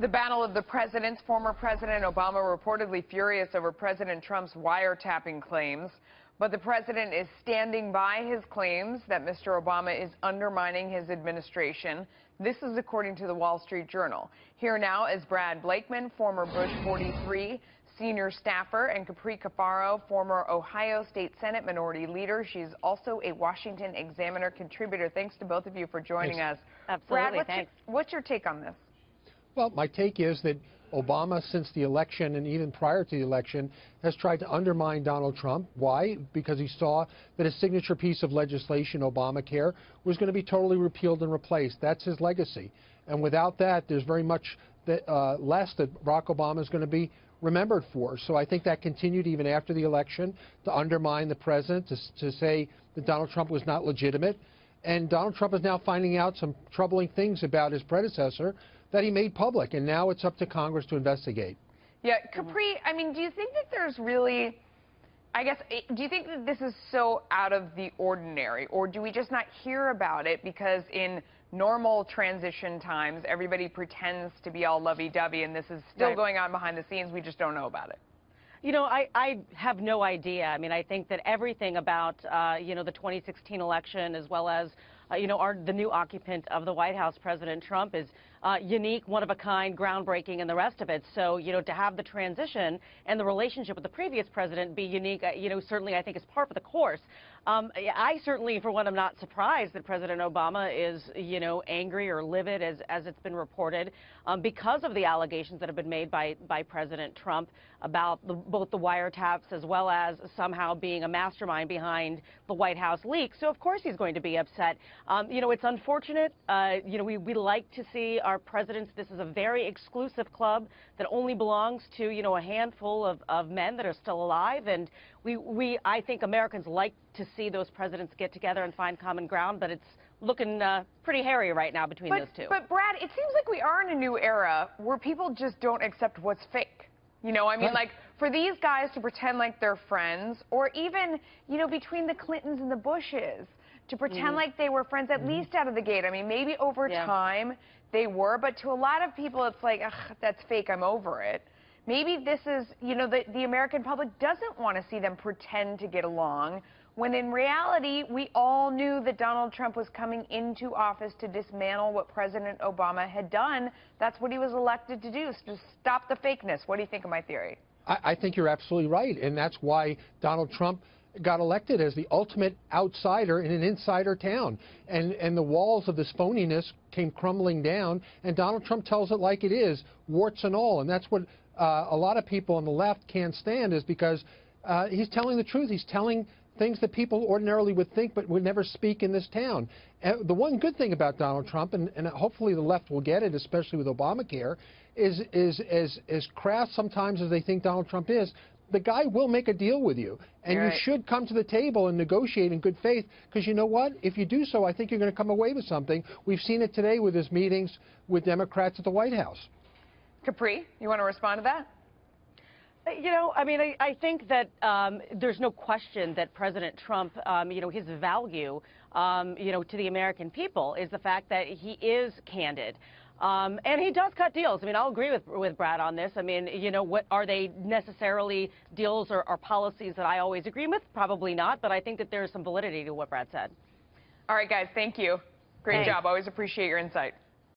The battle of the presidents. Former President Obama reportedly furious over President Trump's wiretapping claims. But the president is standing by his claims that Mr. Obama is undermining his administration. This is according to the Wall Street Journal. Here now is Brad Blakeman, former Bush 43 senior staffer, and Capri Cafaro, former Ohio State Senate Minority Leader. She's also a Washington Examiner contributor. Thanks to both of you for joining us. Absolutely, Brad, what's your take on this? Well, my take is that Obama, since the election and even prior to the election, has tried to undermine Donald Trump. Why? Because he saw that his signature piece of legislation, Obamacare, was going to be totally repealed and replaced. That's his legacy. And without that, there's very much less that Barack Obama is going to be remembered for. So I think that continued even after the election to undermine the president, to say that Donald Trump was not legitimate. And Donald Trump is now finding out some troubling things about his predecessor that he made public, and now it's up to Congress to investigate. Yeah, Capri, I mean, do you think that there's really, do you think that this is so out of the ordinary, or do we just not hear about it because in normal transition times, everybody pretends to be all lovey-dovey, and this is still going on behind the scenes, we just don't know about it? You know, I have no idea. I mean, I think that everything about, the 2016 election, as well as, the new occupant of the White House, President Trump, is unique, one of a kind, groundbreaking, and the rest of it. So, to have the transition and the relationship with the previous president be unique, certainly I think is par for the course. I certainly, for one, am not surprised that President Obama is, angry or livid, as it's been reported, because of the allegations that have been made by President Trump about both the wiretaps as well as somehow being a mastermind behind the White House leak. So, of course, he's going to be upset. It's unfortunate. We like to see our presidents. This is a very exclusive club that only belongs to, a handful of men that are still alive. And I think Americans like to see those presidents get together and find common ground, but it's looking pretty hairy right now between those two. But, Brad, it seems like we are in a new era where people just don't accept what's fake. Like, for these guys to pretend like they're friends, or even, between the Clintons and the Bushes, to pretend like they were friends, at least out of the gate. I mean, maybe over time they were, but to a lot of people, it's like, ugh, that's fake, I'm over it. Maybe this is, the American public doesn't want to see them pretend to get along, when in reality, we all knew that Donald Trump was coming into office to dismantle what President Obama had done. That's what he was elected to do, to stop the fakeness. What do you think of my theory? I think you're absolutely right, and that's why Donald Trump got elected as the ultimate outsider in an insider town. And the walls of this phoniness came crumbling down, and Donald Trump tells it like it is, warts and all. And that's what a lot of people on the left can't stand, is because he's telling the truth. He's telling things that people ordinarily would think but would never speak in this town. The one good thing about Donald Trump, and hopefully the left will get it, especially with Obamacare, is as crass sometimes as they think Donald Trump is, the guy will make a deal with you. And you should come to the table and negotiate in good faith, because you know what? If you do so, I think you're going to come away with something. We've seen it today with his meetings with Democrats at the White House. Capri, you want to respond to that? I think that there's no question that President Trump, his value, to the American people is the fact that he is candid. And he does cut deals. I mean, I'll agree with Brad on this. I mean, what are they necessarily deals or policies that I always agree with? Probably not, but I think that there's some validity to what Brad said. All right, guys, thank you. Great job. Always appreciate your insight.